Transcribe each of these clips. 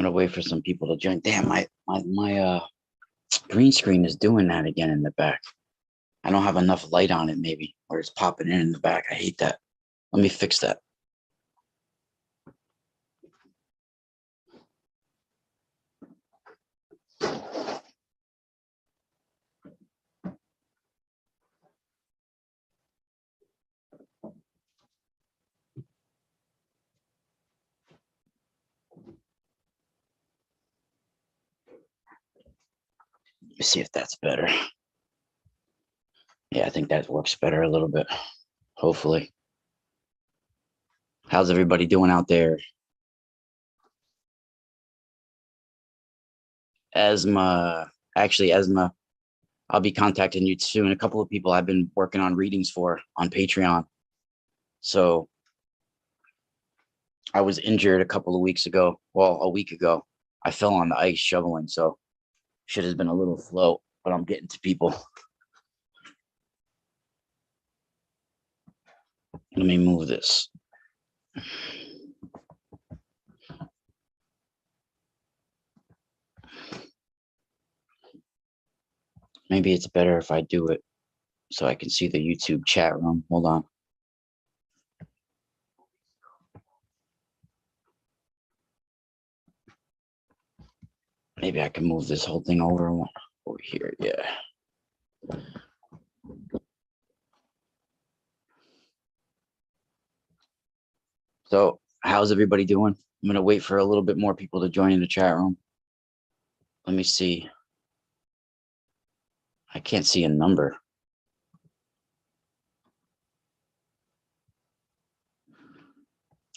gonna wait for some people to join. Damn, my green screen is doing that again in the back. I don't have enough light on it, maybe, or it's popping in the back. I hate that. Let me fix that. Let me see if that's better. Yeah, I think that works better a little bit, hopefully. How's everybody doing out there? Esma, I'll be contacting you soon. A couple of people I've been working on readings for on Patreon. So I was injured a couple of weeks ago. Well, a week ago. I fell on the ice shoveling, so shit has been a little slow, but I'm getting to people. Let me move this. Maybe it's better if I do it so I can see the YouTube chat room. Hold on. Maybe I can move this whole thing over here. Yeah. So how's everybody doing? I'm going to wait for a little bit more people to join in the chat room. Let me see. I can't see a number.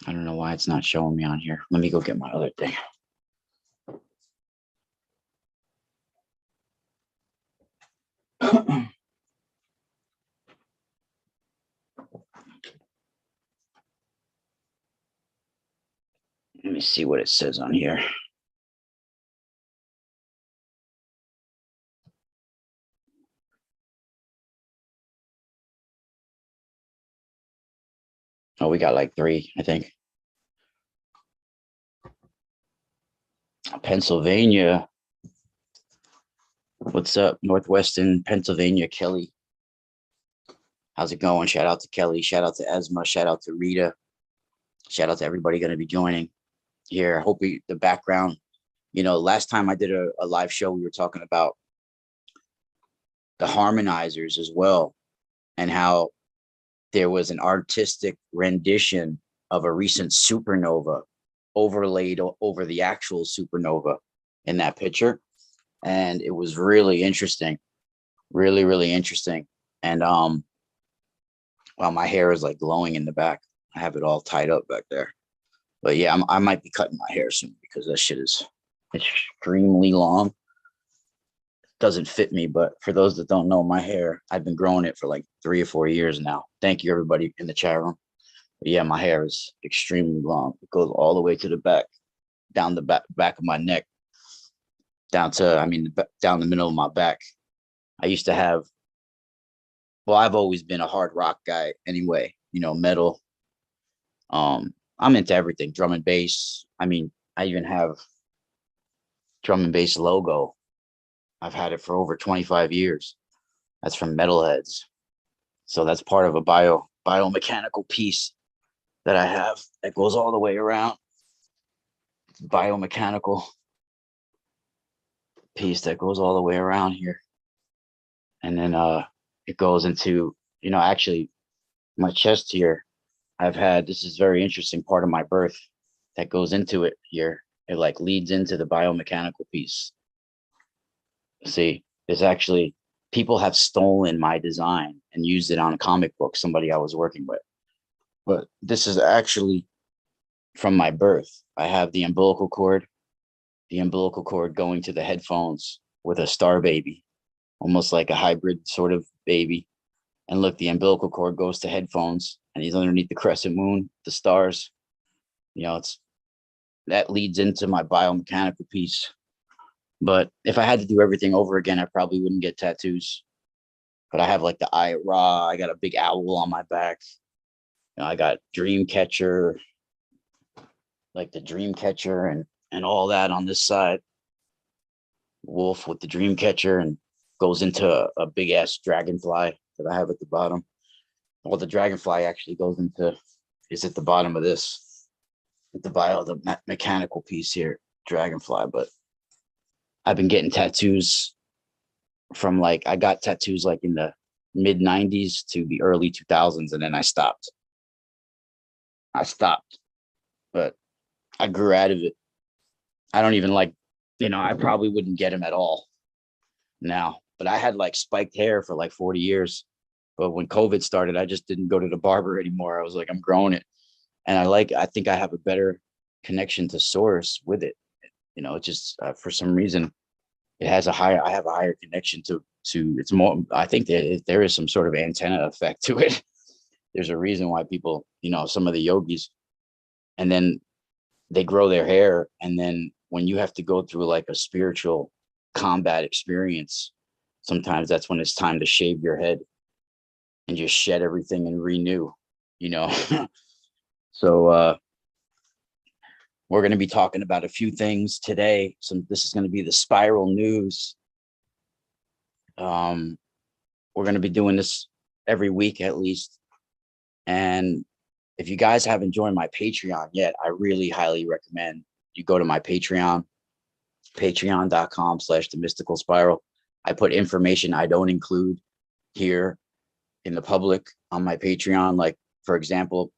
I don't know why it's not showing me on here. Let me go get my other thing. Let me see what it says on here. Oh, we got like 3, I think. Pennsylvania. What's up, Northwestern Pennsylvania, Kelly? How's it going? Shout out to Kelly. Shout out to Esma. Shout out to Rita. Shout out to everybody going to be joining here. I hope the background, last time I did a live show, we were talking about the harmonizers as well, and how there was an artistic rendition of a recent supernova overlaid over the actual supernova in that picture. And it was really interesting, really, really interesting. And well, my hair is like glowing in the back. I have it all tied up back there. But yeah, I might be cutting my hair soon because that shit is extremely long. Doesn't fit me, but for those that don't know, my hair, I've been growing it for like 3 or 4 years now. Thank you, everybody in the chat room. But yeah, my hair is extremely long. It goes all the way to the back, down the back of my neck, down the middle of my back. I used to have, well, I've always been a hard rock guy anyway, metal. I'm into everything, drum and bass. I even have drum and bass logo. I've had it for over 25 years. That's from Metalheads. So that's part of a biomechanical piece that I have that goes all the way around. It's biomechanical piece that goes all the way around here. And then it goes into, actually my chest here. This is very interesting part of my birth that goes into it here. It like leads into the biomechanical piece. See, there's actually, people have stolen my design and used it on a comic book, somebody I was working with. But this is actually from my birth. I have the umbilical cord going to the headphones with a star baby, almost like a hybrid sort of baby. And look, the umbilical cord goes to headphones, and he's underneath the crescent moon, the stars. That leads into my biomechanical piece. But if I had to do everything over again, I probably wouldn't get tattoos. But I have like the Eye Ra. I got a big owl on my back. I got Dreamcatcher, like the Dreamcatcher, and all that on this side. Wolf with the dream catcher, and goes into a big ass dragonfly that I have at the bottom. Well, the dragonfly actually goes into, is at the bottom of this, at the bio, the mechanical piece here, dragonfly. But I've been getting tattoos from like, I got tattoos like in the mid 90s to the early 2000s, and then I stopped. But I grew out of it. I don't even like, I probably wouldn't get them at all now, but I had like spiked hair for like 40 years. But when COVID started, I just didn't go to the barber anymore. I was like, I'm growing it. And I think I have a better connection to source with it. It just, for some reason, I have a higher connection to, it's more, I think that there is some sort of antenna effect to it. There's a reason why people, some of the yogis, and then they grow their hair. And then when you have to go through like a spiritual combat experience, sometimes that's when it's time to shave your head and just shed everything and renew, So we're going to be talking about a few things today. This is going to be the spiral news. We're going to be doing this every week at least. And if you guys haven't joined my Patreon yet, I really highly recommend you go to my Patreon, patreon.com/the mystical spiral. I put information I don't include here in the public on my Patreon. Like, for example,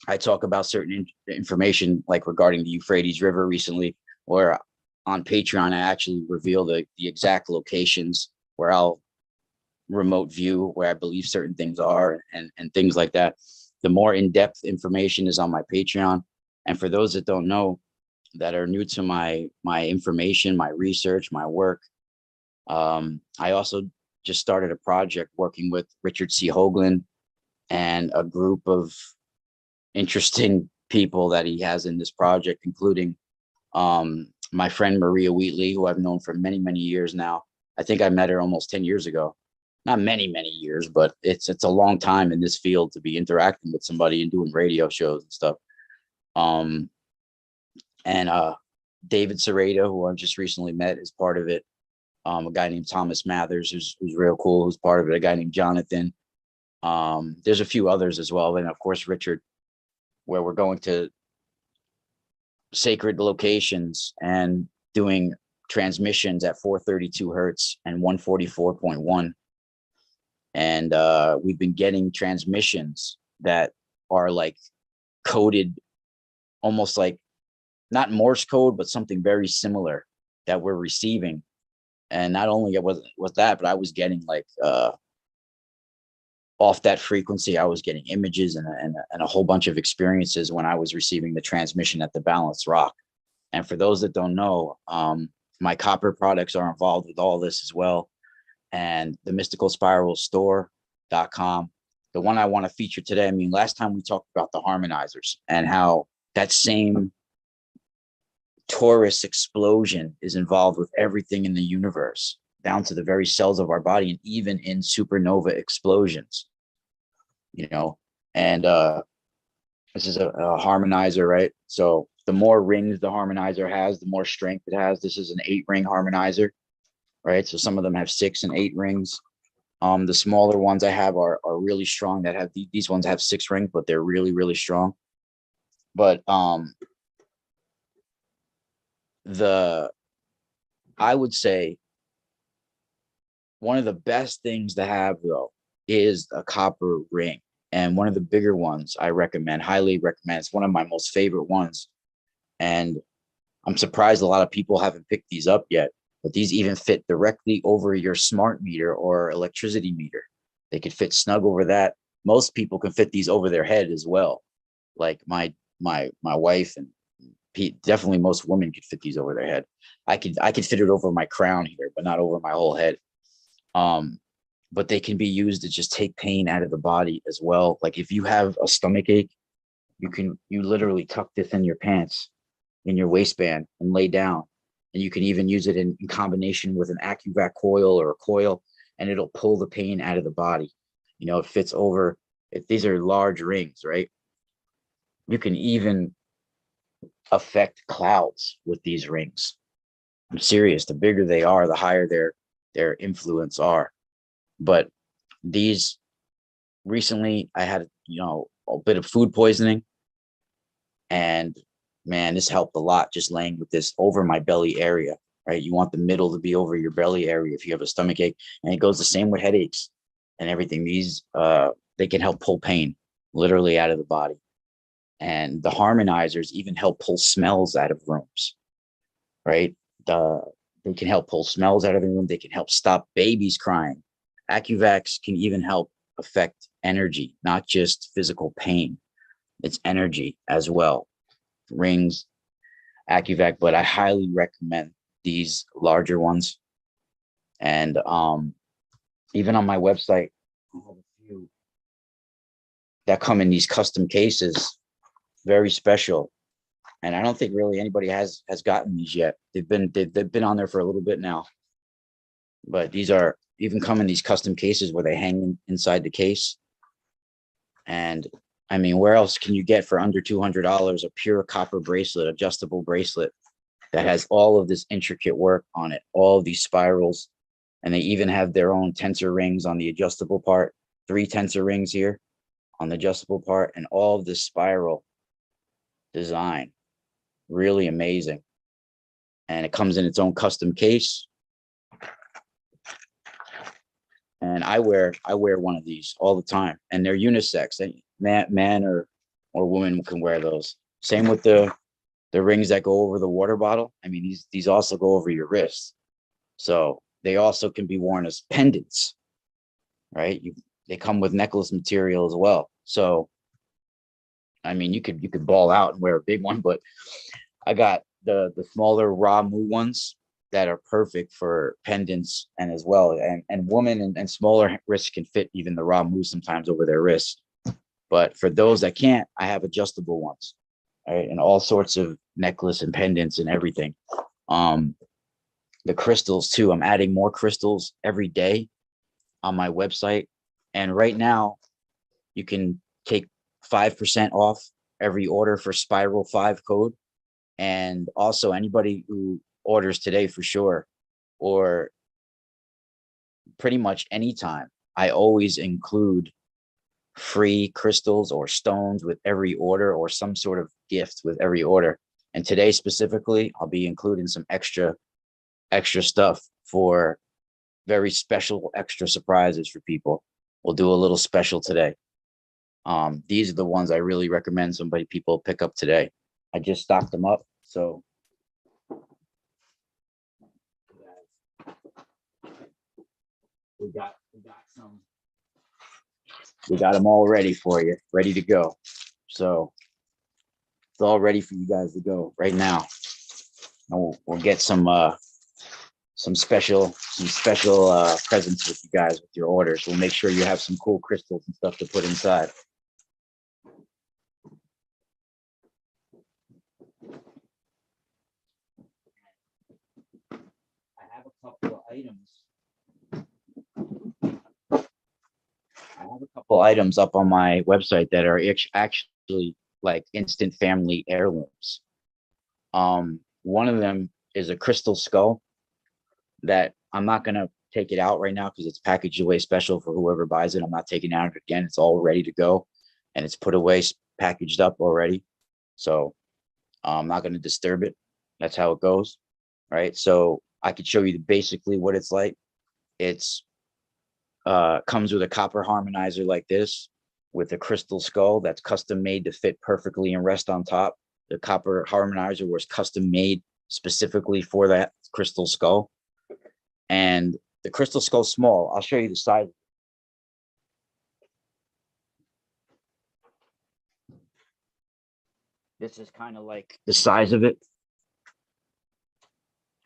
I talk about certain information like regarding the Euphrates River recently, or on Patreon, I actually reveal the exact locations where I'll remote view where I believe certain things are, and things like that. The more in-depth information is on my Patreon. And for those that don't know, that are new to my information, my research, my work, I also just started a project working with Richard C. Hoagland and a group of interesting people that he has in this project, including my friend Maria Wheatley, who I've known for many, many years now. I think I met her almost 10 years ago. Not many, many years, but it's a long time in this field to be interacting with somebody and doing radio shows and stuff. And David Serrato, who I've just recently met, is part of it. A guy named Thomas Mathers, who's real cool, who's part of it. A guy named Jonathan. There's a few others as well. And of course, Richard, where we're going to sacred locations and doing transmissions at 432 hertz and 144.1. And we've been getting transmissions that are like coded, almost like not Morse code, but something very similar that we're receiving. And not only was that, but I was getting like off that frequency, I was getting images and a whole bunch of experiences when I was receiving the transmission at the Balanced Rock. And for those that don't know, my copper products are involved with all this as well. And the mystical spiral store.com. The one I want to feature today, I mean, last time we talked about the harmonizers and how that same torus explosion is involved with everything in the universe, down to the very cells of our body, and even in supernova explosions, and this is a harmonizer, right? So the more rings the harmonizer has, the more strength it has. This is an 8-ring harmonizer, right? So some of them have 6 and 8 rings. The smaller ones I have are really strong. That have these ones have 6 rings, but they're really, really strong. But I would say one of the best things to have though is a copper ring. And one of the bigger ones I recommend, highly recommend. It's one of my most favorite ones. And I'm surprised a lot of people haven't picked these up yet, but these even fit directly over your smart meter or electricity meter. They could fit snug over that. Most people can fit these over their head as well. Like my wife and Pete, definitely most women could fit these over their head. I could fit it over my crown here, but not over my whole head. But they can be used to just take pain out of the body as well. Like if you have a stomach ache, you literally tuck this in your pants, in your waistband, and lay down. And you can even use it in combination with an AccuVac coil or a coil, and it'll pull the pain out of the body. It fits over. These are large rings, right? You can even affect clouds with these rings. I'm serious. The bigger they are, the higher their influence are. But these recently, I had a bit of food poisoning, and man, this helped a lot. Just laying with this over my belly area. Right, you want the middle to be over your belly area if you have a stomach ache, and it goes the same with headaches and everything. These they can help pull pain literally out of the body, and the harmonizers even help pull smells out of rooms. Right, they can help pull smells out of the room. They can help stop babies crying. AccuVax can even help affect energy, not just physical pain. It's energy as well. Rings, AccuVac, but I highly recommend these larger ones. And even on my website, I have a few that come in these custom cases, very special. And I don't think really anybody has gotten these yet. They've been on there for a little bit now, but these are even come in these custom cases where they hang inside the case. And I mean, where else can you get for under $200 a pure copper bracelet, adjustable bracelet that has all of this intricate work on it, all of these spirals, and they even have their own tensor rings on the adjustable part, 3 tensor rings here on the adjustable part, and all of this spiral design. Really amazing. And it comes in its own custom case. And I wear one of these all the time, and they're unisex. And man or woman can wear those. Same with the rings that go over the water bottle. I mean, these also go over your wrists, so they also can be worn as pendants, right? They come with necklace material as well. So, I mean, you could ball out and wear a big one, but I got the smaller raw moo ones that are perfect for pendants and as well. And women and smaller wrists can fit even the raw moo sometimes over their wrists. But for those that can't, I have adjustable ones, right? And all sorts of necklace and pendants and everything. The crystals too. I'm adding more crystals every day on my website. And right now you can take 5% off every order for Spiral 5 code. And also anybody who orders today for sure, or pretty much anytime, I always include free crystals or stones with every order, or some sort of gift with every order. And today specifically, I'll be including some extra stuff for very special extra surprises for people. We'll do a little special today. These are the ones I really recommend people pick up today. I just stocked them up, so we got some. We got them all ready for you, ready to go. So it's all ready for you guys to go right now. And we'll get some special presents with you guys with your orders. We'll make sure you have some cool crystals and stuff to put inside. I have a couple of items up on my website that are actually like instant family heirlooms. One of them is a crystal skull that I'm not gonna take it out right now because it's packaged away special for whoever buys it. I'm not taking it out again. It's all ready to go, and it's put away, packaged up already. So I'm not gonna disturb it. That's how it goes, right? So I could show you basically what it's like. It's comes with a copper harmonizer like this, with a crystal skull that's custom made to fit perfectly and rest on top. The copper harmonizer was custom made specifically for that crystal skull. And the crystal skull's small. I'll show you the size. This is kind of like the size of it,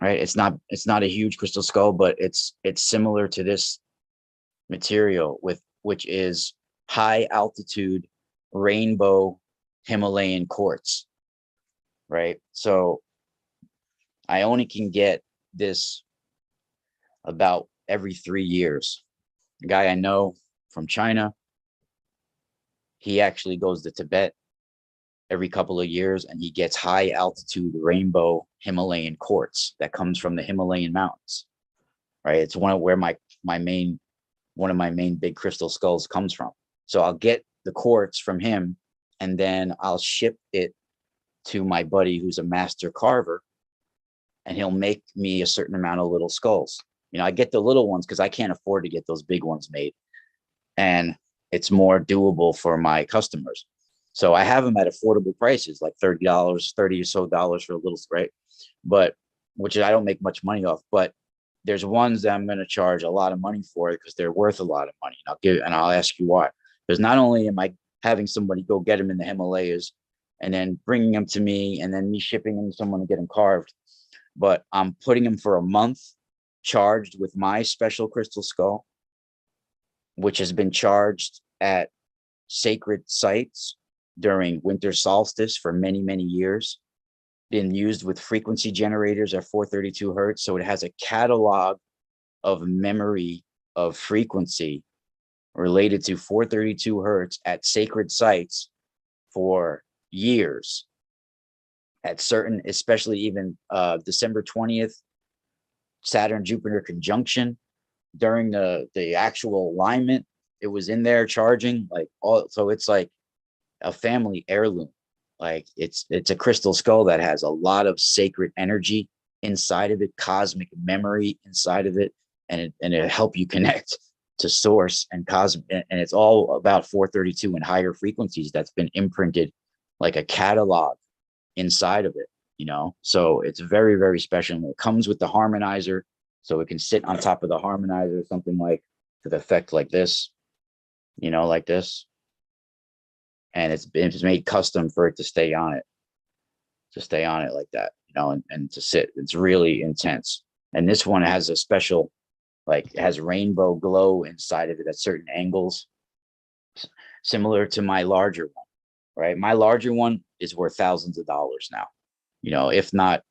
right? It's not a huge crystal skull, but it's similar to this material, which is high altitude rainbow Himalayan quartz, right? So I only can get this about every 3 years. A guy I know from China, he actually goes to Tibet every couple of years, and he gets high altitude rainbow Himalayan quartz that comes from the Himalayan mountains. Right, it's one of where one of my main big crystal skulls comes from. So I'll get the quartz from him, and then I'll ship it to my buddy who's a master carver, and he'll make me a certain amount of little skulls. I get the little ones because I can't afford to get those big ones made, and it's more doable for my customers. So I have them at affordable prices, like $30, 30 or so dollars for a little, right? But which I don't make much money off, but there's ones that I'm going to charge a lot of money for because they're worth a lot of money. And I'll ask you why. Because not only am I having somebody go get them in the Himalayas and then bringing them to me and then me shipping them to someone to get them carved, but I'm putting them for a month charged with my special crystal skull, which has been charged at sacred sites during winter solstice for many, many years, been used with frequency generators at 432 hertz. So it has a catalog of memory of frequency related to 432 hertz at sacred sites for years. At certain, especially even December 20th, Saturn Jupiter conjunction, during the actual alignment, it was in there charging so it's like a family heirloom. Like it's a crystal skull that has a lot of sacred energy inside of it, cosmic memory inside of it, and it'll help you connect to source and cosmic. And it's all about 432 and higher frequencies that's been imprinted like a catalog inside of it, So it's very, very special. It comes with the harmonizer, so it can sit on top of the harmonizer, something like to the effect like this, like this. And it's made custom for it to stay on it like that, and to sit. It's really intense. And this one has a special, it has rainbow glow inside of it at certain angles, similar to my larger one, right? My larger one is worth thousands of dollars now, if not,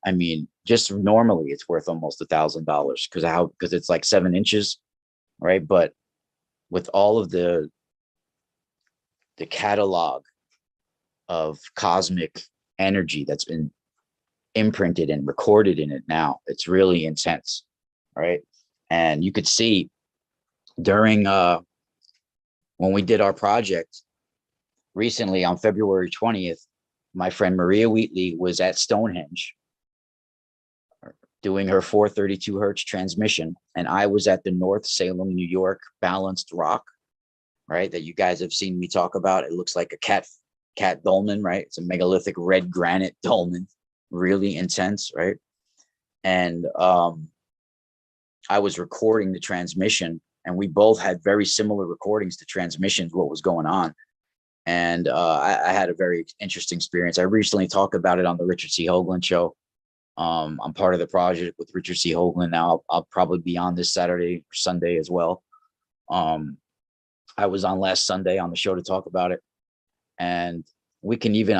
just normally it's worth almost $1,000 because it's like 7 inches, right? But with all of the catalog of cosmic energy that's been imprinted and recorded in it now, it's really intense, right? And you could see during when we did our project recently on February 20th, my friend Maria Wheatley was at Stonehenge doing her 432 hertz transmission, and I was at the North Salem, New York balanced rock, right, that you guys have seen me talk about. It looks like a cat dolmen, right? It's a megalithic red granite dolmen, really intense, right? And I was recording the transmission, and we both had very similar recordings to transmissions, what was going on. And I had a very interesting experience. I recently talked about it on the Richard C. Hoagland show. I'm part of the project with Richard C. Hoagland now. I'll probably be on this Saturday or Sunday as well. I was on last Sunday on the show to talk about it. And I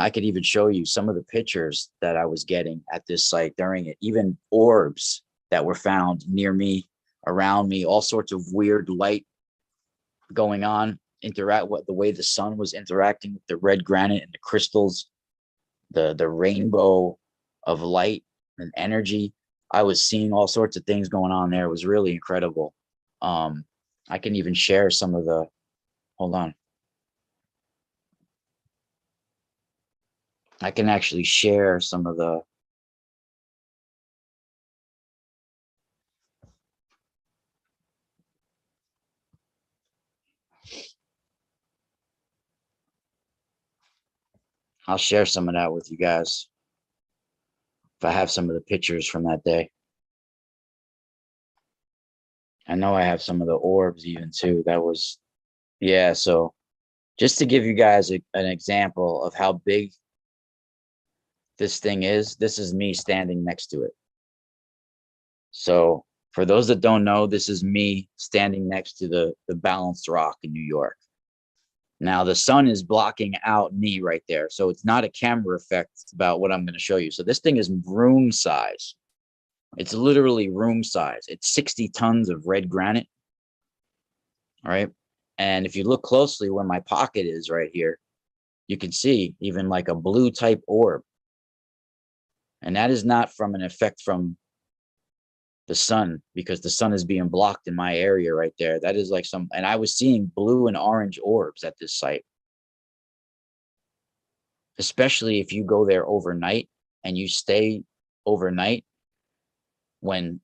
could even show you some of the pictures that I was getting at this site during it, even orbs that were found near me, around me, all sorts of weird light going on, the way the sun was interacting with the red granite and the crystals, the rainbow of light and energy. I was seeing all sorts of things going on there. It was really incredible. I can even share some of the, hold on. I can actually share some of the, I'll share some of that with you guys if I have some of the pictures from that day. I know I have some of the orbs even too. That was, yeah. So just to give you guys an example of how big this thing is, this is me standing next to it. So for those that don't know, this is me standing next to the balanced rock in New York. Now the sun is blocking out me right there. So it's not a camera effect about what I'm going to show you. So this thing is room size. It's literally room size. It's 60 tons of red granite. All right. And if you look closely where my pocket is right here, you can see even like a blue type orb. And that is not from an effect from the sun, because the sun is being blocked in my area right there. That is like and I was seeing blue and orange orbs at this site, especially if you go there overnight and you stay overnight. When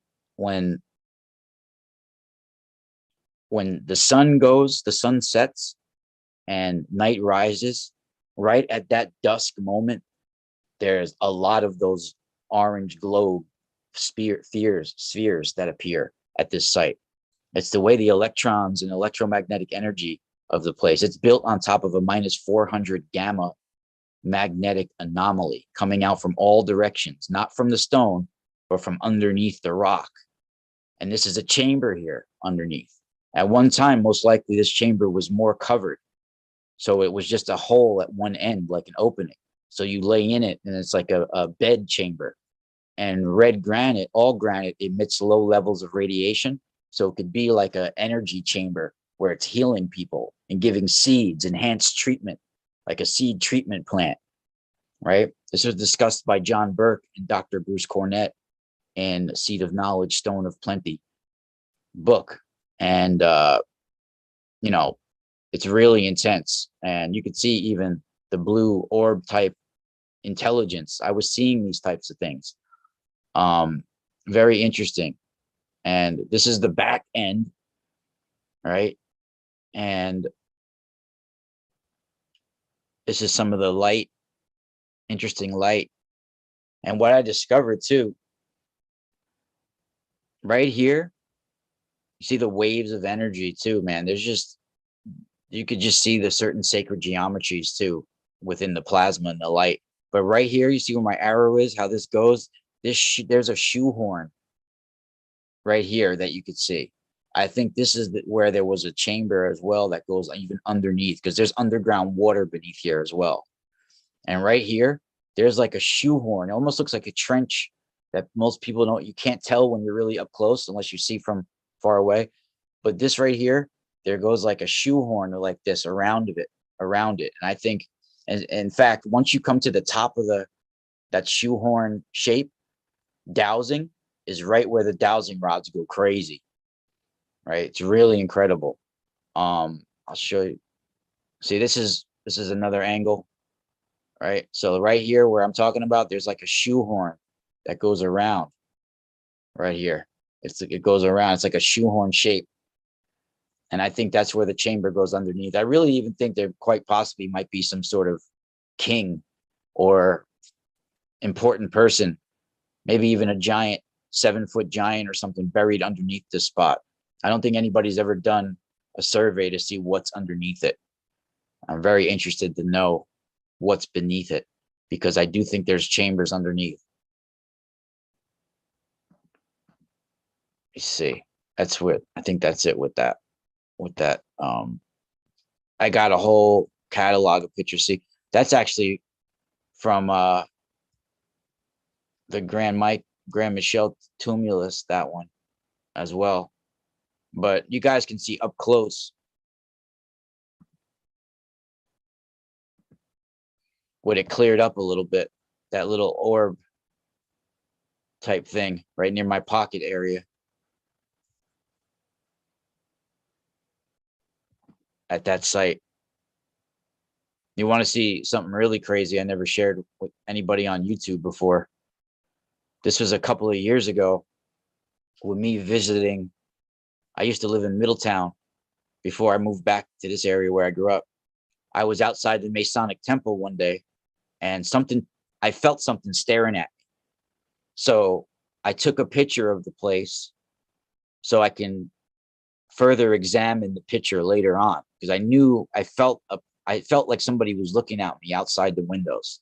the sun sets and night rises, right at that dusk moment, there's a lot of those orange globe spheres that appear at this site. It's the way the electrons and electromagnetic energy of the place. It's built on top of a -400 gamma magnetic anomaly coming out from all directions, not from the stone, but from underneath the rock. And this is a chamber here underneath. At one time, most likely this chamber was more covered. So it was just a hole at one end, like an opening. So you lay in it and it's like a bed chamber. And red granite, all granite, emits low levels of radiation. So it could be like an energy chamber where it's healing people and giving seeds, enhanced treatment, like a seed treatment plant, right? This was discussed by John Burke and Dr. Bruce Cornett in Seed of Knowledge, Stone of Plenty book. And, you know, it's really intense. And you could see even the blue orb type intelligence. I was seeing these types of things. Very interesting. And this is the back end, right? And this is some of the light, interesting light. And what I discovered too, right here, you see the waves of energy too, man. There's just, you could just see the certain sacred geometries too within the plasma and the light. But right here, you see where my arrow is, how this goes. There's a shoehorn right here that you could see. I think this is where there was a chamber as well that goes even underneath, because there's underground water beneath here as well. And right here, there's like a shoehorn. It almost looks like a trench that most people don't, you can't tell when you're really up close unless you see from far away. But this right here, there goes like a shoehorn like this around it. And I think, and in fact, once you come to the top of that shoehorn shape, dowsing is right where the dowsing rods go crazy. Right? It's really incredible. I'll show you. See, this is another angle, right? So right here where I'm talking about, there's like a shoehorn that goes around right here. It goes around. It's like a shoehorn shape. And I think that's where the chamber goes underneath. I really even think there quite possibly might be some sort of king or important person, maybe even a giant 7-foot giant or something buried underneath this spot. I don't think anybody's ever done a survey to see what's underneath it. I'm very interested to know what's beneath it, because I do think there's chambers underneath. Let's see. That's what I think. That's it with that. I got a whole catalog of pictures. See, that's actually from the Grand Michel tumulus, that one as well. But you guys can see up close what it cleared up a little bit, that little orb type thing right near my pocket area at that site. You want to see something really crazy I never shared with anybody on YouTube before. This was a couple of years ago with me visiting. I used to live in Middletown before I moved back to this area where I grew up. I was outside the Masonic Temple one day, and I felt something staring at me. So I took a picture of the place so I can further examine the picture later on, because I felt like somebody was looking at me outside the windows.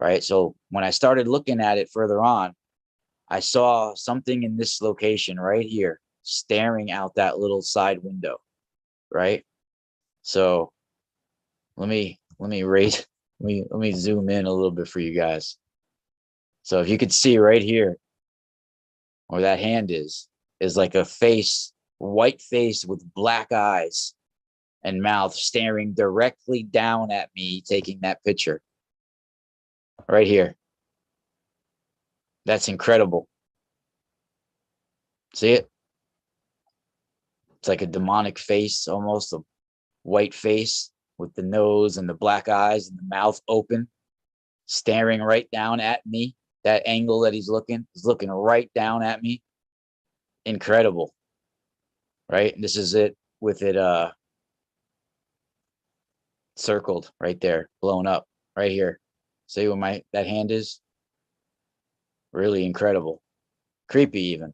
Right. So when I started looking at it further on, I saw something in this location right here staring out that little side window. Right. So let me raise, let me zoom in a little bit for you guys. So if you could see right here where that hand is like a face, white face with black eyes. and mouth staring directly down at me, taking that picture right here. That's incredible. See it? It's like a demonic face, almost a white face with the nose and the black eyes and the mouth open, staring right down at me. That angle that he's looking right down at me. Incredible. Right? And this is it with it circled right there, blown up right here. See where that hand is? Really incredible. Creepy even.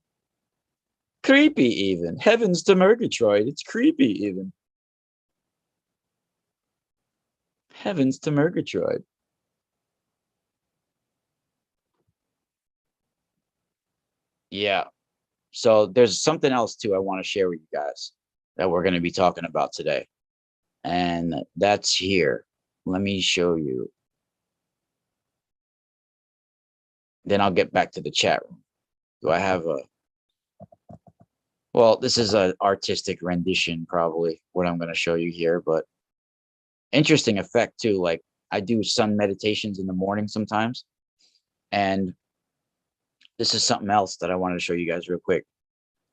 Creepy even. Heavens to Murgatroyd. It's creepy even. Heavens to Murgatroyd. Yeah. So there's something else too I want to share with you guys that we're going to be talking about today. And that's here. Let me show you. Then I'll get back to the chat room. Do I have a... Well, this is an artistic rendition, probably, what I'm going to show you here, but interesting effect too. Like, I do sun meditations in the morning sometimes, and this is something else that I wanted to show you guys real quick.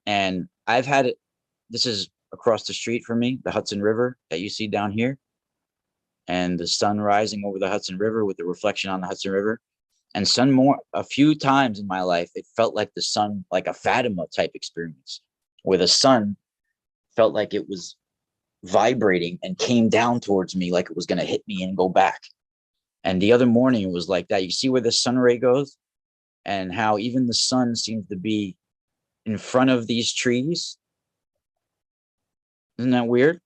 And I've had it, this is across the street from me, the Hudson River that you see down here, and the sun rising over the Hudson River with the reflection on the Hudson River. And a few times in my life, it felt like the sun, like a Fatima type experience, where the sun felt like it was vibrating and came down towards me like it was going to hit me and go back. And the other morning, it was like that. You see where the sun ray goes and how even the sun seems to be in front of these trees. Isn't that weird?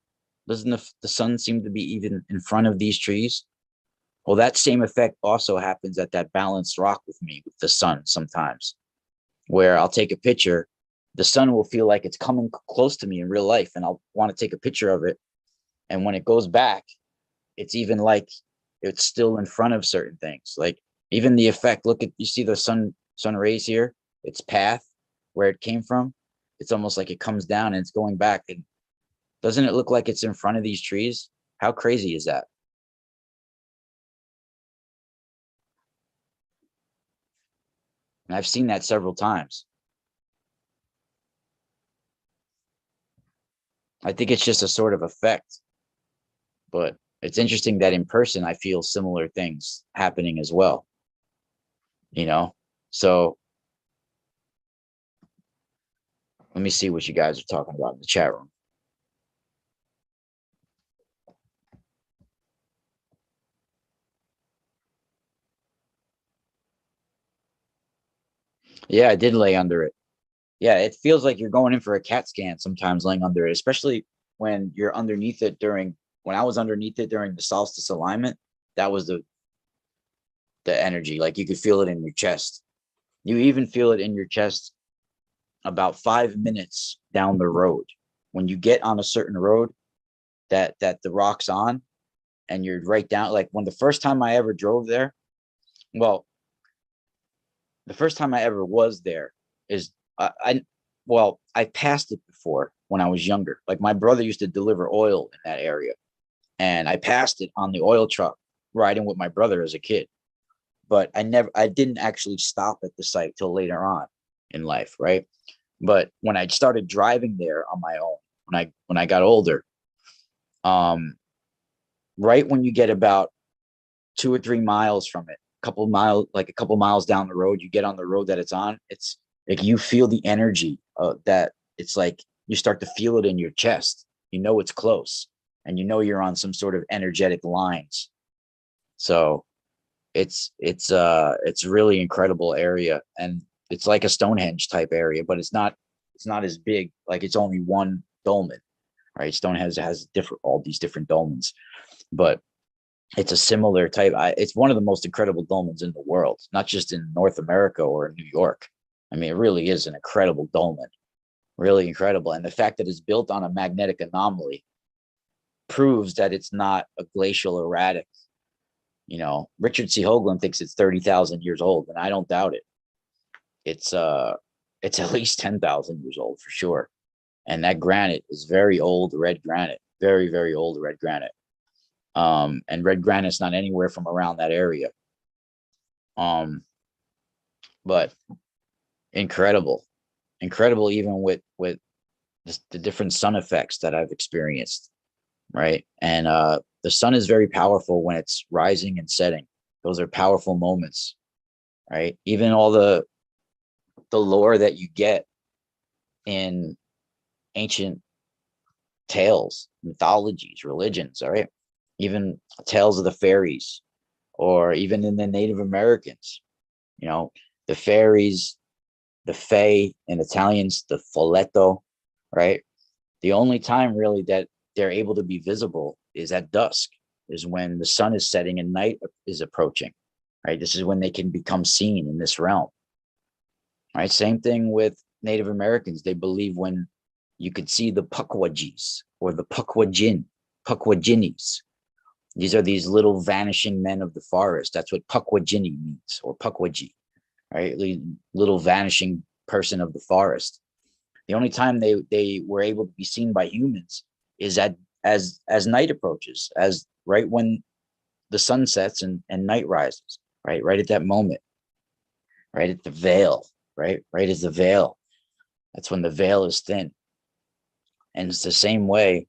Doesn't the sun seem to be even in front of these trees? Well, that same effect also happens at that balanced rock with me, with the sun sometimes, where I'll take a picture. The sun will feel like it's coming close to me in real life, and I'll want to take a picture of it. And when it goes back, it's even like it's still in front of certain things. Like even the effect, look at, you see the sun rays here, its path, where it came from. It's almost like it comes down and it's going back. And doesn't it look like it's in front of these trees? How crazy is that? And I've seen that several times. I think it's just a sort of effect, but it's interesting that in person, I feel similar things happening as well, you know? So let me see what you guys are talking about in the chat room. Yeah, I did lay under it. Yeah, it feels like you're going in for a CAT scan sometimes laying under it, especially when you're underneath it when I was underneath it during the solstice alignment. That was the energy. Like you could feel it in your chest. You even feel it in your chest about 5 minutes down the road. When you get on a certain road that the rock's on, and you're right down, like when the first time I ever drove there, well, the first time I ever was there is I passed it before when I was younger. Like my brother used to deliver oil in that area, and I passed it on the oil truck riding with my brother as a kid. But I didn't actually stop at the site till later on in life, right? But when I started driving there on my own, when I got older, right when you get about 2 or 3 miles from it, a couple miles down the road, you get on the road that it's on. It's like you feel the energy that it's like you start to feel it in your chest. You know it's close, and you know you're on some sort of energetic lines. So it's really incredible area, and it's like a Stonehenge type area, but it's not as big. Like it's only one dolmen, right? Stonehenge has all these different dolmens, but it's a similar type. It's one of the most incredible dolmens in the world, not just in North America or New York. I mean, it really is an incredible dolmen, really incredible. And the fact that it's built on a magnetic anomaly proves that it's not a glacial erratic. You know, Richard C. Hoagland thinks it's 30,000 years old, and I don't doubt it. It's at least 10,000 years old for sure. And that granite is very old red granite. very, very old red granite. And red granite's not anywhere from around that area. But incredible, incredible, even with just the different sun effects that I've experienced, right? And the sun is very powerful when it's rising and setting. Those are powerful moments, right? Even all the lore that you get in ancient tales, mythologies, religions, all right? Even tales of the fairies, or even in the Native Americans, you know, the fairies, the fae, in Italians, the folletto, right? The only time really that they're able to be visible is at dusk, is when the sun is setting and night is approaching, right? This is when they can become seen in this realm, right? Same thing with Native Americans. They believe when you could see the Pukwudgies or the Pukwudginis. These are these little vanishing men of the forest. That's what Pukwudgini means, or Pukwudgie, right? Little vanishing person of the forest. The only time they were able to be seen by humans is as night approaches, as right when the sun sets and night rises, right at that moment, right at the veil, right as the veil. That's when the veil is thin. And it's the same way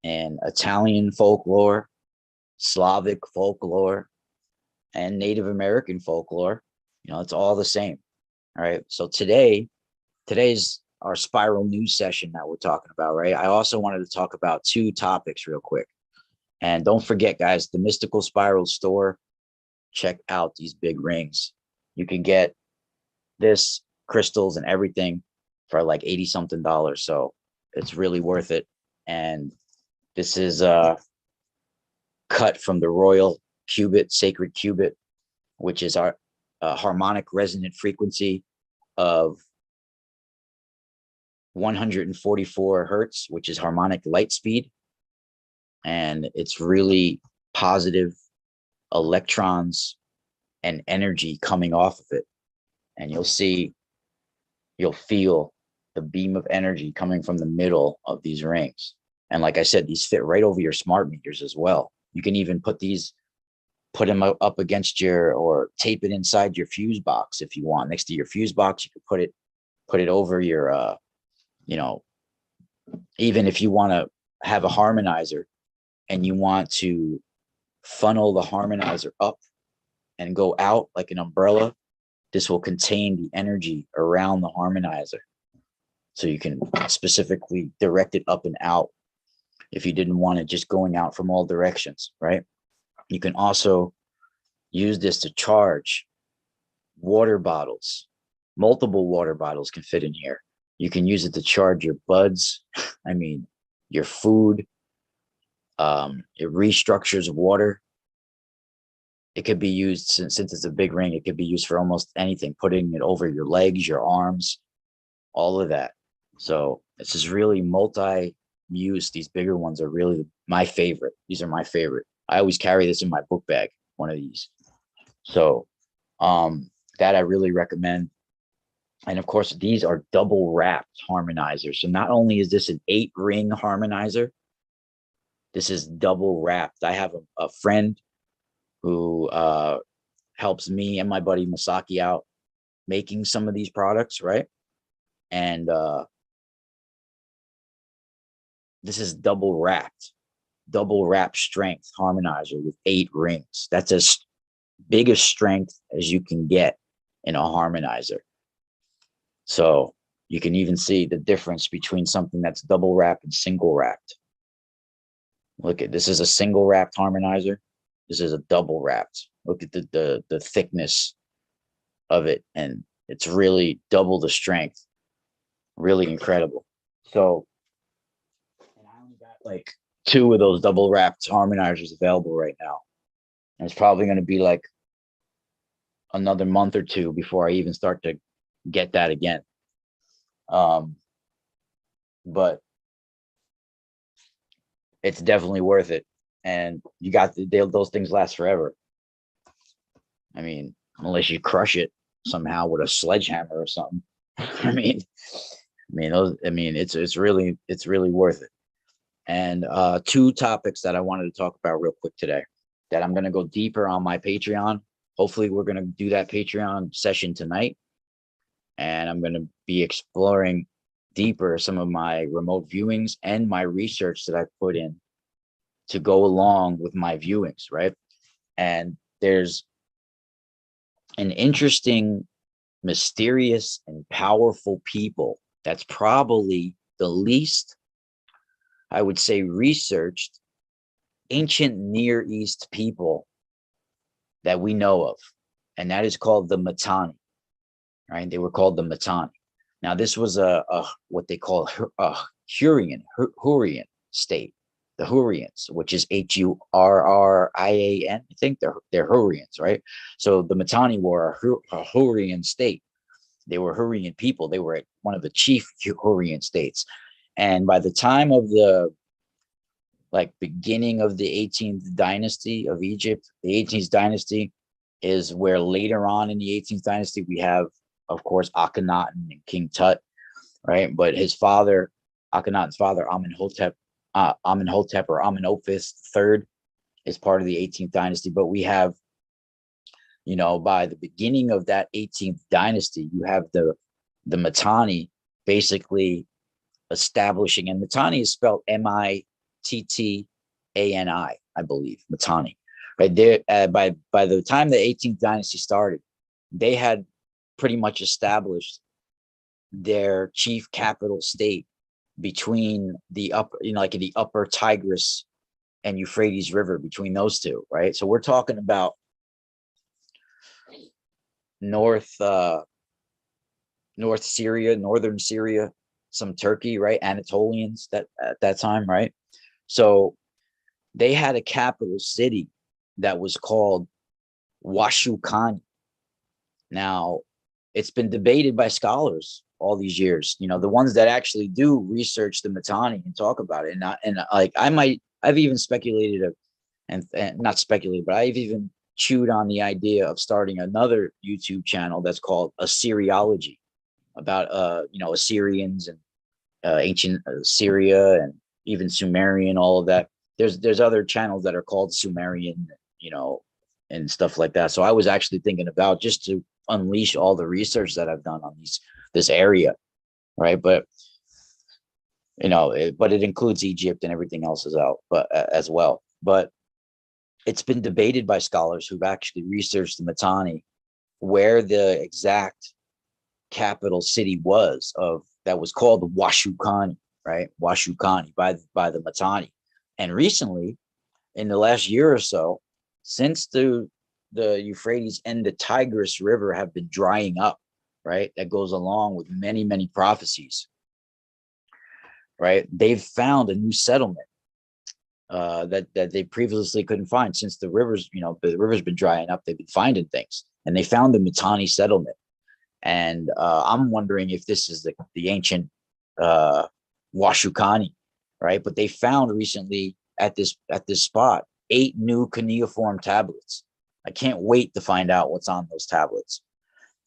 in Italian folklore, Slavic folklore, and Native American folklore. You know, it's all the same. All right. So today's our spiral news session that we're talking about, right? I also wanted to talk about two topics real quick. And don't forget, guys, the Mystical Spiral store. Check out these big rings. You can get this, crystals, and everything for like 80 something dollars. So it's really worth it. And this is cut from the royal cubit, sacred cubit, which is our harmonic resonant frequency of 144 hertz, which is harmonic light speed. And it's really positive electrons and energy coming off of it. And you'll feel the beam of energy coming from the middle of these rings. And like I said, these fit right over your smart meters as well. You can even put them up against or tape it inside your fuse box if you want. Next to your fuse box, you can put it over your, even if you want to have a harmonizer and you want to funnel the harmonizer up and go out like an umbrella, this will contain the energy around the harmonizer. So you can specifically direct it up and out if you didn't want it just going out from all directions, right? You can also use this to charge water bottles. Multiple water bottles can fit in here. You can use it to charge your buds. I mean, your food. It restructures water. It could be used, since it's a big ring, it could be used for almost anything, putting it over your legs, your arms, all of that. So this is really multi-use. These bigger ones are really my favorite. These are my favorite. I always carry this in my book bag, one of these. So that I really recommend. And of course, these are double wrapped harmonizers. So not only is this an 8-ring harmonizer, this is double wrapped. I have a friend who helps me and my buddy Masaki out making some of these products, right? And this is double wrapped strength harmonizer with 8 rings. That's as big a strength as you can get in a harmonizer. So you can even see the difference between something that's double wrapped and single wrapped. Look at this, is a single wrapped harmonizer. This is a double wrapped. Look at the thickness of it, and it's really double the strength. Really incredible. So, and I only got like 2 of those double wrapped harmonizers available right now, and it's probably going to be like another month or 2 before I even start to get that again. But it's definitely worth it. And you got those things last forever. I mean, unless you crush it somehow with a sledgehammer or something. I mean, it's really worth it. And two topics that I wanted to talk about real quick today that I'm going to go deeper on my Patreon. Hopefully, we're going to do that Patreon session tonight. And I'm going to be exploring deeper some of my remote viewings and my research that I put in to go along with my viewings, right? And there's an interesting, mysterious, and powerful people that's probably the least, I would say, researched ancient Near East people that we know of, and that is called the Mittani, right? They were called the Mittani. Now, this was a what they call a Hurrian state, the Hurrians, which is Hurrian. I think they're Hurrians, right? So the Mittani were a Hurrian state. They were Hurrian people. They were one of the chief Hurrian states. And by the time of the beginning of the 18th dynasty of Egypt, the 18th dynasty is where later on in the 18th dynasty we have, of course, Akhenaten and King Tut, right? But his father, Akhenaten's father, Amenhotep or Amenophis III, is part of the 18th dynasty. But we have, by the beginning of that 18th dynasty, you have the Mittani basically establishing, and Mittani is spelled Mittani, I believe, Mittani, right there. By the time the 18th dynasty started, they had pretty much established their chief capital state between the upper, like in the upper Tigris and Euphrates River, between those two, right? So we're talking about northern Syria, some Turkey, right? Anatolians that at that time, right? So they had a capital city that was called Washukani. Now, it's been debated by scholars all these years, the ones that actually do research the Mittani and talk about it. And I've even speculated and not speculated, but I've even chewed on the idea of starting another YouTube channel that's called Assyriology, about Assyrians and ancient Syria and even Sumerian, all of that. There's other channels that are called Sumerian, and stuff like that. So I was actually thinking about just to unleash all the research that I've done on this area, right? But it includes Egypt and everything else as well. But it's been debated by scholars who've actually researched the Mittani, where the exact capital city was that was called Washukani, right? Washukani by the Mittani. And recently, in the last year or so, since the Euphrates and the Tigris River have been drying up, right? That goes along with many, many prophecies, right? They've found a new settlement that they previously couldn't find. Since the river's been drying up, they've been finding things, and they found the Mittani settlement. And I'm wondering if this is the ancient Washukani, right? But they found recently at this spot 8 new cuneiform tablets. I can't wait to find out what's on those tablets,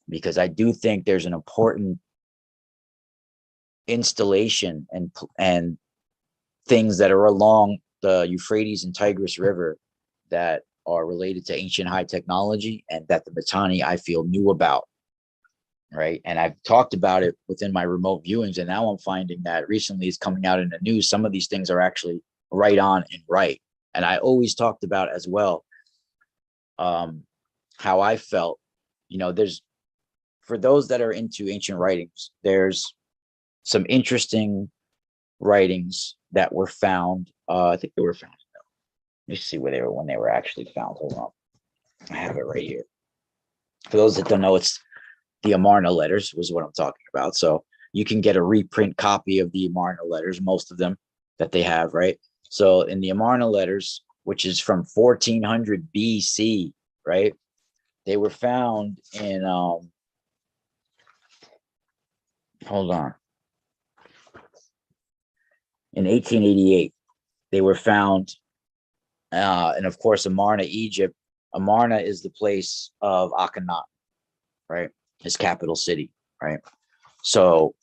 because I do think there's an important installation and things that are along the Euphrates and Tigris River that are related to ancient high technology, and that the Mittani, I feel, knew about, right? And I've talked about it within my remote viewings, and now I'm finding that recently it's coming out in the news. Some of these things are actually right on and right. And I always talked about as well how I felt, there's, for those that are into ancient writings, there's some interesting writings that were found. I think they were found. Let me see where they were when they were actually found. Hold on. I have it right here. For those that don't know, it's the Amarna letters was what I'm talking about. So you can get a reprint copy of the Amarna letters, most of them that they have, right? So in the Amarna letters, which is from 1400 BC, right? They were found in, hold on, in 1888. They were found, and of course, Amarna, Egypt. Amarna is the place of Akhenaten, right? His capital city, right? So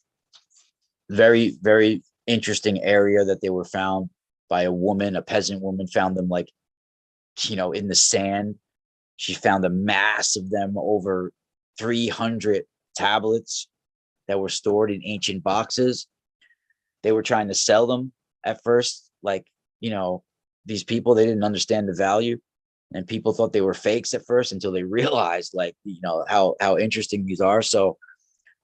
very, very interesting area that they were found. by a woman, a peasant woman, found them like, in the sand. She found a mass of them, over 300 tablets that were stored in ancient boxes. They were trying to sell them at first, like, these people, they didn't understand the value, and people thought they were fakes at first until they realized, like, how interesting these are. So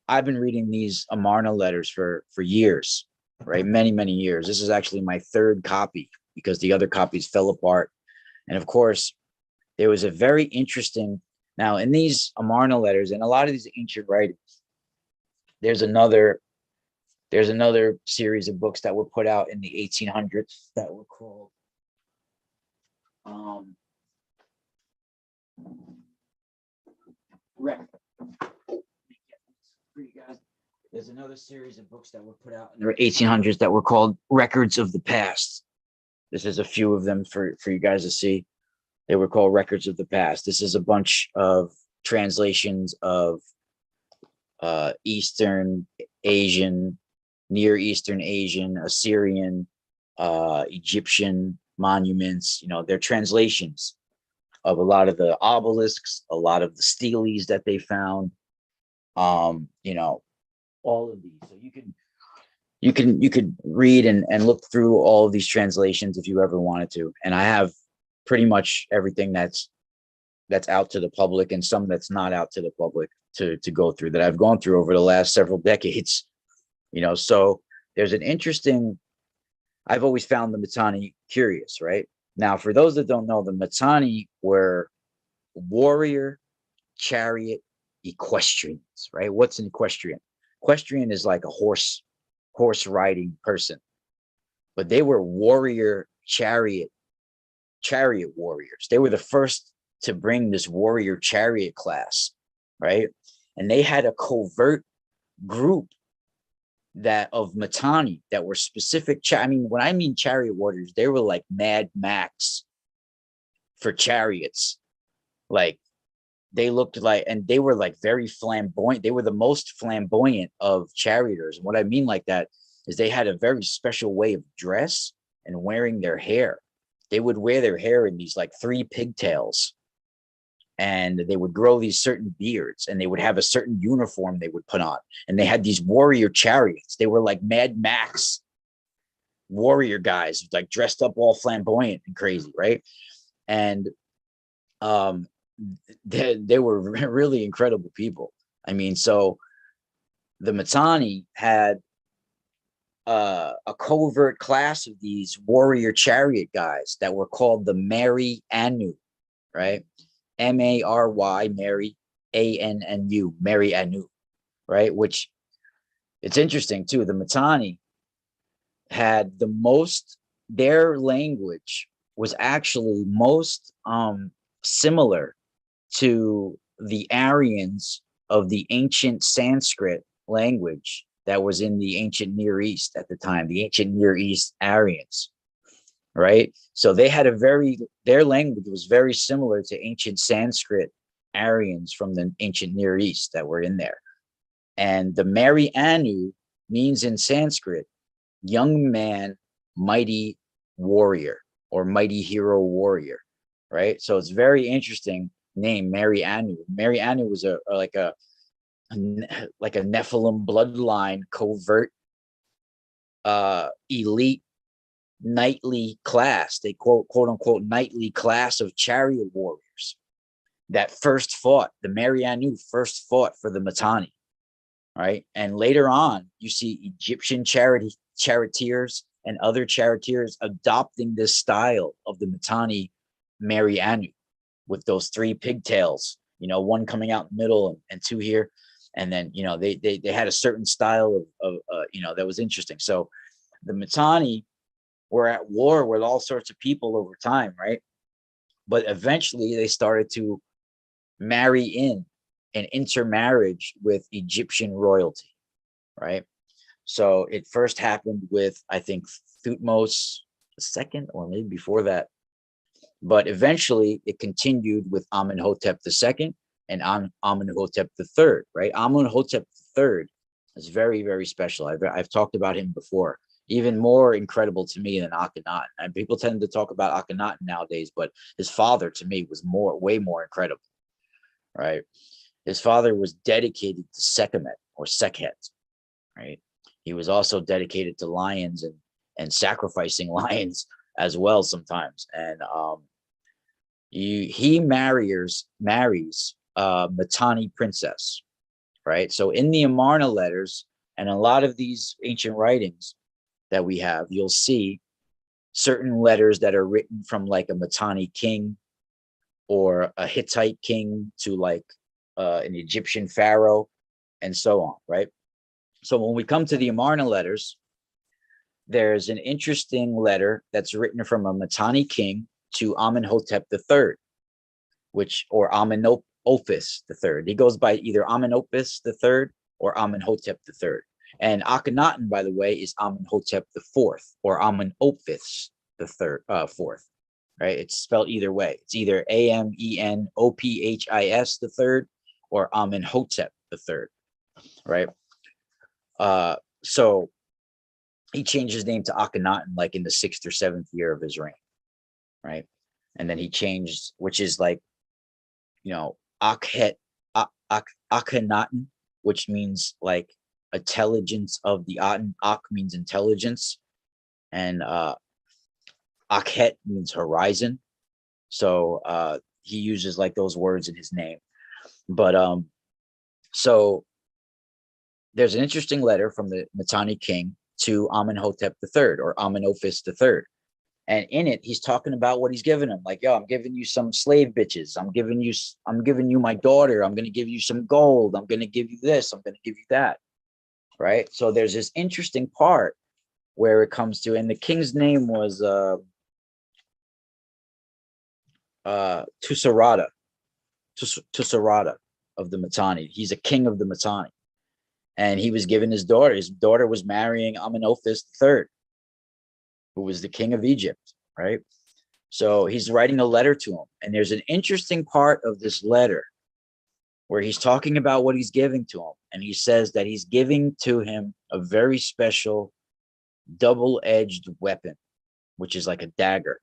I've been reading these Amarna letters for years, right? Many years. This is actually my third copy because the other copies fell apart. And of course, there was a very interesting, now in these Amarna letters and a lot of these ancient writings, there's another series of books that were put out in the 1800s that were called there's another series of books that were put out in the 1800s that were called Records of the Past. This is a few of them for you guys to see. They were called Records of the Past. This is a bunch of translations of Eastern Asian, Near Eastern Asian, Assyrian, Egyptian monuments. They're translations of a lot of the obelisks, a lot of the steles that they found. All of these. So you could read and look through all of these translations if you ever wanted to. And I have pretty much everything that's out to the public, and some that's not out to the public to go through, that I've gone through over the last several decades. So there's an interesting, I've always found the Mittani curious, right? Now, for those that don't know, the Mittani were warrior, chariot, equestrians, right? What's an equestrian? Equestrian is like a horse riding person, but they were warrior, chariot warriors. They were the first to bring this warrior chariot class, right? And they had a covert group of Mittani that were specific. When I mean chariot warriors, they were like Mad Max for chariots. Like, they looked like, and they were like very flamboyant. They were the most flamboyant of charioters. And what I mean like that is they had a very special way of dress and wearing their hair. They would wear their hair in these like 3 pigtails, and they would grow these certain beards, and they would have a certain uniform they would put on. And they had these warrior chariots. They were like Mad Max warrior guys, like dressed up all flamboyant and crazy, right? And they were really incredible people. So the Mittani had a covert class of these warrior chariot guys that were called the Mary Anu, right? Mary, Mary, Annu, Mary Anu, right? Which, it's interesting too. The Mittani had their language was actually most similar to the Aryans of the ancient Sanskrit language that was in the ancient Near East at the time, the ancient Near East Aryans, right? So they had their language was very similar to ancient Sanskrit Aryans from the ancient Near East that were in there. And the Mary Anu means in Sanskrit, young man, mighty warrior, or mighty hero warrior, right? So it's very interesting name, Mary Anu. Mary Anu was like a Nephilim bloodline, covert, elite, knightly class. They quote unquote knightly class of chariot warriors that first fought. The Mary Anu first fought for the Mittani, right? And later on, you see Egyptian charioteers and other charioteers adopting this style of the Mittani Mary Anu, with those 3 pigtails, one coming out in the middle and 2 here. And then, they had a certain style of that was interesting. So the Mittani were at war with all sorts of people over time, right? But eventually they started to marry in an intermarriage with Egyptian royalty, right? So it first happened with, I think, Thutmose II, or maybe before that. But eventually it continued with Amenhotep II and Amenhotep III, right? Amenhotep III is very, very special. I've talked about him before. even more incredible to me than Akhenaten. And people tend to talk about Akhenaten nowadays, but his father to me was way more incredible, right? His father was dedicated to Sekhmet or Sekhet, right? He was also dedicated to lions and sacrificing lions as well sometimes. And he marries Mittani princess, right? So in the Amarna letters and a lot of these ancient writings that we have, you'll see certain letters that are written from like a Mittani king or a Hittite king to like an Egyptian pharaoh and so on, right? So when we come to the Amarna letters, there's an interesting letter that's written from a Mittani king to Amenhotep III, or Amenopus III. He goes by either Amenopus III or Amenhotep III. And Akhenaten, by the way, is Amenhotep IV or Amenopus fourth, right? It's spelled either way. It's either Amenopis III or Amenhotep III, right? So he changed his name to Akhenaten like in the 6th or 7th year of his reign, right? And then he changed, which is like, Akhenaten, which means like intelligence of the Aten. Ak means intelligence, and Akhet means horizon. So he uses like those words in his name. But so there's an interesting letter from the Mittani king to Amenhotep III or Amenopus III. And in it, he's talking about what he's giving him. Like, yo, I'm giving you some slave bitches. I'm giving you my daughter. I'm going to give you some gold. I'm going to give you this. I'm going to give you that. Right. So there's this interesting part where it comes to, and the king's name was Tussarada of the Mittani. He's a king of the Mittani. And he was given his daughter. His daughter was marrying Amenopus III, who was the king of Egypt, right? So he's writing a letter to him. And there's an interesting part of this letter where he's talking about what he's giving to him. And he says that he's giving to him a very special double-edged weapon, which is like a dagger,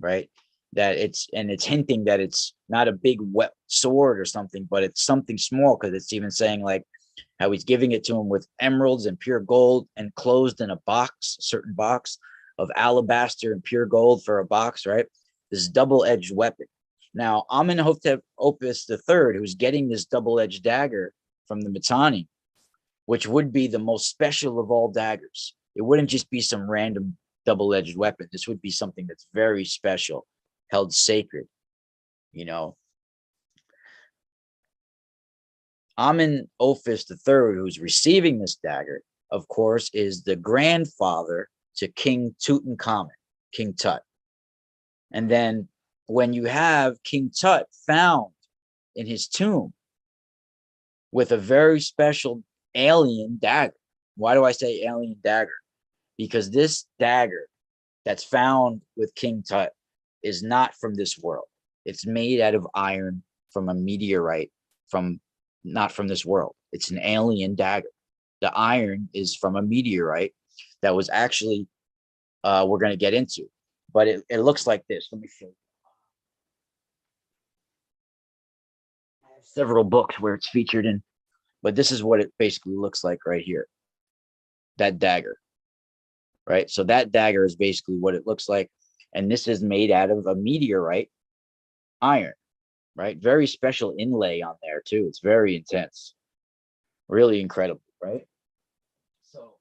right? It's hinting that it's not a big sword or something, but it's something small, because it's even saying like how he's giving it to him with emeralds and pure gold, enclosed in a certain box of alabaster and pure gold for a box, right? This double-edged weapon. Now, Amenhotep Opus III, who's getting this double-edged dagger from the Mittani, which would be the most special of all daggers. It wouldn't just be some random double-edged weapon. This would be something that's very special, held sacred, Amenhotep III, who's receiving this dagger, of course, is the grandfather to King Tutankhamun, King Tut. And then when you have King Tut found in his tomb with a very special alien dagger. Why do I say alien dagger? Because this dagger that's found with King Tut is not from this world. It's made out of iron from a meteorite not from this world. It's an alien dagger. The iron is from a meteorite that was actually, we're going to get into, but it looks like this. Let me show you. I have several books where it's featured in, but this is what it basically looks like right here. That dagger, right? So that dagger is basically what it looks like. And this is made out of a meteorite iron, right? Very special inlay on there too. It's very intense, really incredible, right? So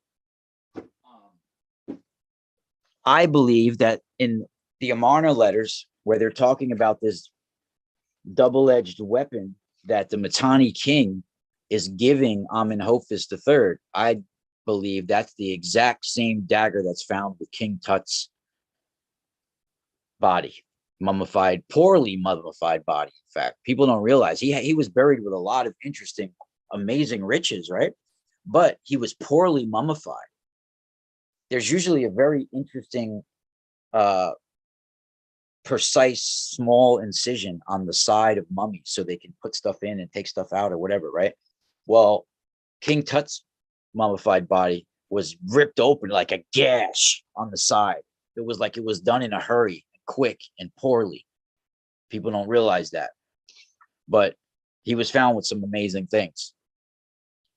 I believe that in the Amarna letters, where they're talking about this double-edged weapon that the Mittani king is giving Amenhotep III, I believe that's the exact same dagger that's found with King Tut's body, poorly mummified body. In fact, people don't realize he was buried with a lot of interesting, amazing riches, right? But he was poorly mummified. There's usually a very interesting, precise, small incision on the side of mummies so they can put stuff in and take stuff out or whatever, right? Well, King Tut's mummified body was ripped open like a gash on the side. It was like it was done in a hurry, quick and poorly. People don't realize that. But he was found with some amazing things,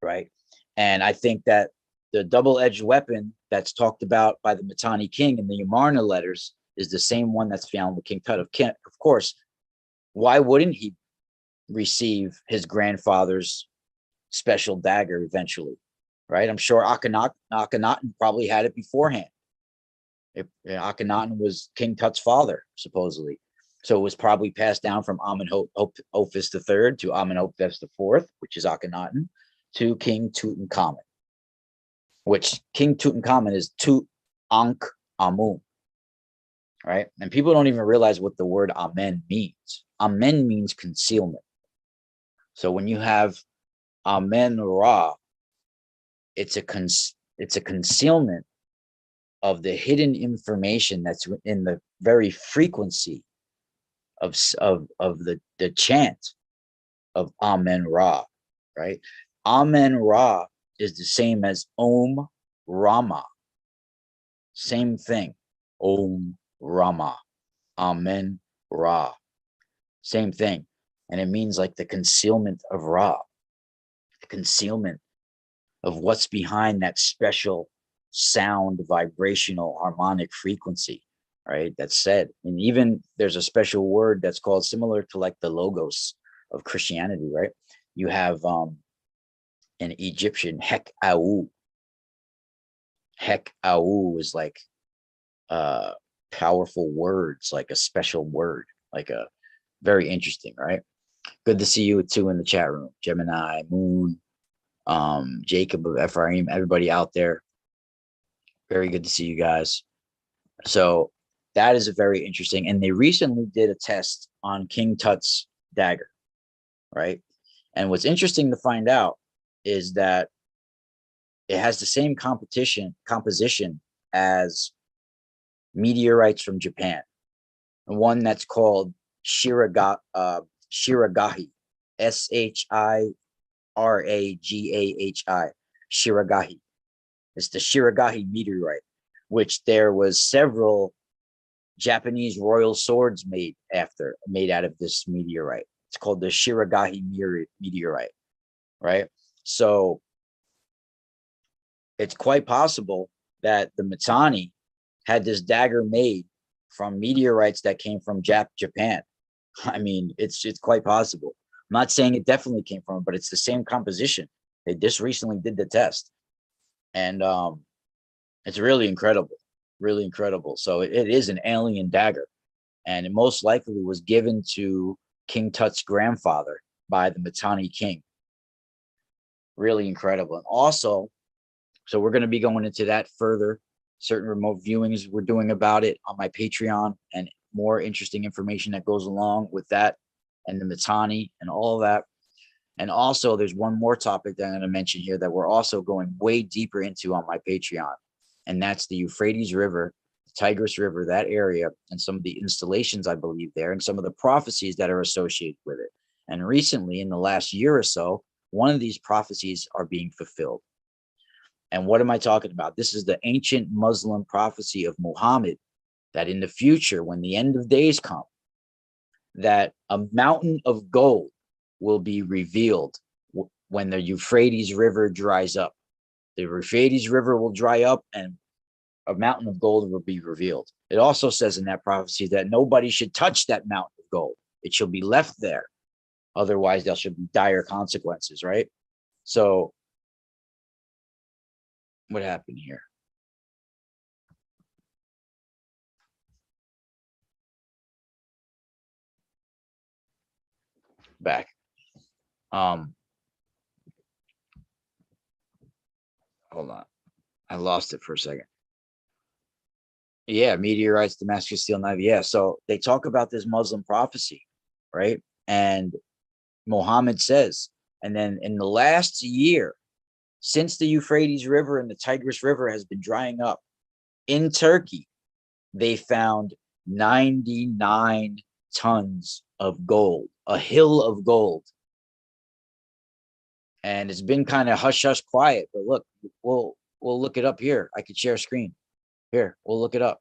right? And I think that the double-edged weapon that's talked about by the Mittani king in the Amarna letters is the same one that's found with King Tut. Of course, why wouldn't he receive his grandfather's special dagger eventually, right? I'm sure Akhenaten probably had it beforehand. Akhenaten was King Tut's father, supposedly. So it was probably passed down from Amenhotep III to Amenhotep IV, which is Akhenaten, to King Tutankhamun, which King Tutankhamun is Tutankhamun, right? And people don't even realize what the word Amen means. Amen means concealment. So when you have Amen Ra, it's a concealment of the hidden information that's in the very frequency of the chant of Amen Ra, right? Amen Ra is the same as Om Rama. Same thing. Om Rama. Amen Ra. Same thing. And it means like the concealment of Ra, the concealment of what's behind that special sound, vibrational, harmonic frequency, right? That's said. And even there's a special word that's called similar to like the logos of Christianity, right? You have an Egyptian Hek-Au. Hek-Au is like powerful words, like a special word, like a very interesting, right? Good to see you too in the chat room. Gemini, Moon, Jacob of Ephraim, everybody out there. Very good to see you guys. So that is a very interesting. And they recently did a test on King Tut's dagger, right? And what's interesting to find out is that it has the same composition as meteorites from Japan. And one that's called Shiragahi, Shiragahi, Shiragahi. It's the Shiragahi meteorite, which there was several Japanese royal swords made out of this meteorite. It's called the Shiragahi meteorite, right? So it's quite possible that the Mittani had this dagger made from meteorites that came from Japan. I mean, it's quite possible. I'm not saying it definitely came from it, but it's the same composition. They just recently did the test. And it's really incredible, really incredible. So it is an alien dagger. And it most likely was given to King Tut's grandfather by the Mittani king. Really incredible. And also, so we're going to be going into that further. Certain remote viewings we're doing about it on my Patreon, and more interesting information that goes along with that and the Mittani and all of that. And also there's one more topic that I'm going to mention here that we're also going way deeper into on my Patreon. And that's the Euphrates River, the Tigris River, that area, and some of the installations I believe there, and some of the prophecies that are associated with it. And recently, in the last year or so, one of these prophecies are being fulfilled. And what am I talking about? This is the ancient Muslim prophecy of Muhammad, that in the future, when the end of days come, that a mountain of gold will be revealed when the Euphrates River dries up. The Euphrates River will dry up and a mountain of gold will be revealed. It also says in that prophecy that nobody should touch that mountain of gold. It shall be left there. Otherwise, there should be dire consequences, right? So what happened here? Back. Hold on. I lost it for a second. Yeah, meteorites, Damascus steel knife. Yeah, so they talk about this Muslim prophecy, right? And Muhammad says, and then in the last year, since the Euphrates River and the Tigris River has been drying up in Turkey, they found 99 tons of gold, a hill of gold. And it's been kind of hush hush quiet, but look, we'll we'll look it up here. I could share screen. Here, we'll look it up.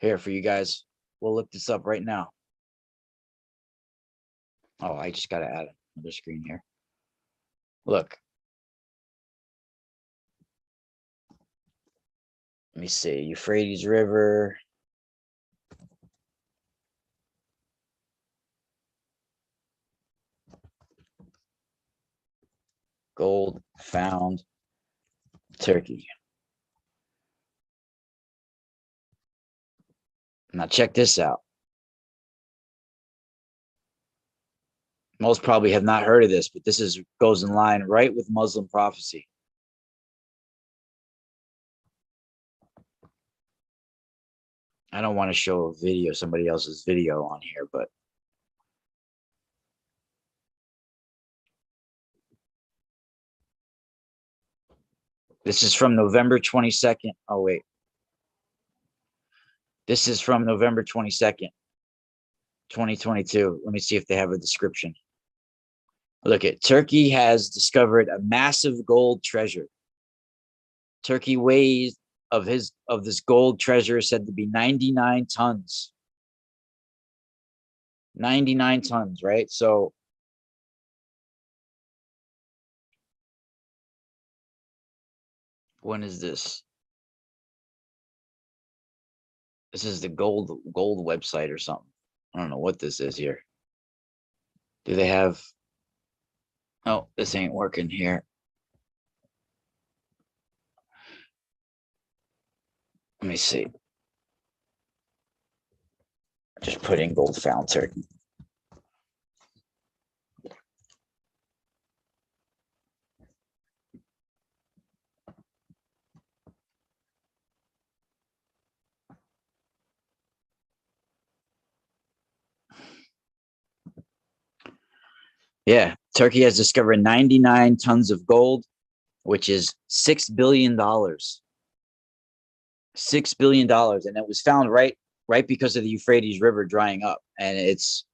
Here for you guys. We'll look this up right now. Oh, I just got to add another screen here. Look. Let me see. Euphrates River. Gold found Turkey. Now check this out. Most probably have not heard of this, but this goes in line right with Muslim prophecy. I don't want to show a video, somebody else's video on here, but this is from November 22nd. Oh, wait. This is from November 22nd, 2022. Let me see if they have a description. Look at Turkey has discovered a massive gold treasure. Turkey weighs of this gold treasure is said to be 99 tons. 99 tons, right? So when is this? This is the gold website or something. I don't know what this is here. Do they have? Oh, this ain't working here. Let me see. Just put in gold found Turkey. Yeah, Turkey has discovered 99 tons of gold, which is $6 billion. $6 billion. And it was found right because of the Euphrates River drying up. And it's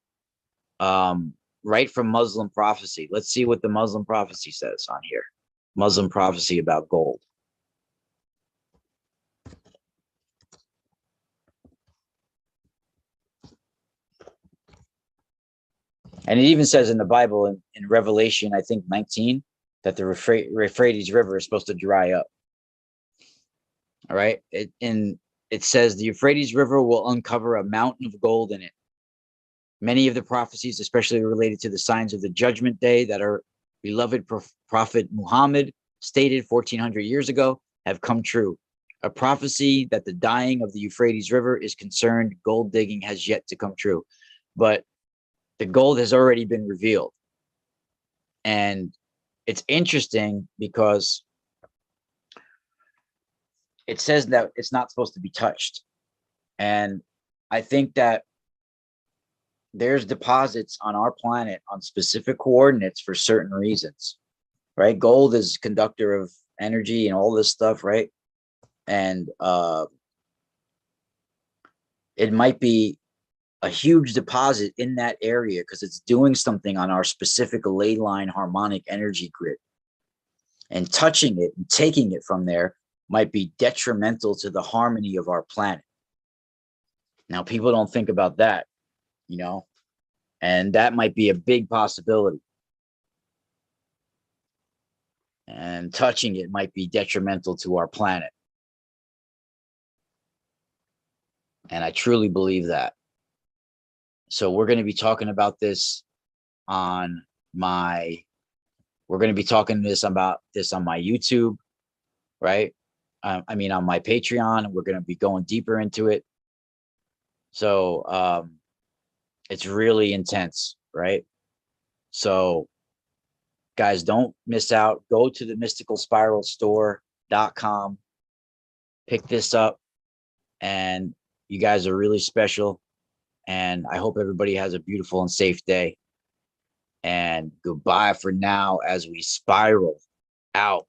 right from Muslim prophecy. Let's see what the Muslim prophecy says on here. Muslim prophecy about gold. And it even says in the Bible, in Revelation, I think 19, that the Euphrates River is supposed to dry up. All right. It says the Euphrates River will uncover a mountain of gold in it. Many of the prophecies, especially related to the signs of the judgment day that our beloved prophet Muhammad stated 1400 years ago, have come true. A prophecy that the dying of the Euphrates River is concerned, gold digging has yet to come true. But the gold has already been revealed. And it's interesting because it says that it's not supposed to be touched. And I think that there's deposits on our planet on specific coordinates for certain reasons, right? Gold is conductor of energy and all this stuff, right? And it might be a huge deposit in that area because it's doing something on our specific ley line harmonic energy grid. And touching it and taking it from there might be detrimental to the harmony of our planet. Now, people don't think about that, you know, and that might be a big possibility. And touching it might be detrimental to our planet. And I truly believe that. So we're going to be talking about this on my, we're going to be talking about this on my YouTube, right? I mean, on my Patreon, we're going to be going deeper into it. So it's really intense, right? So guys, don't miss out. Go to the mysticalspiralstore.com, pick this up, and you guys are really special. And I hope everybody has a beautiful and safe day. And goodbye for now as we spiral out.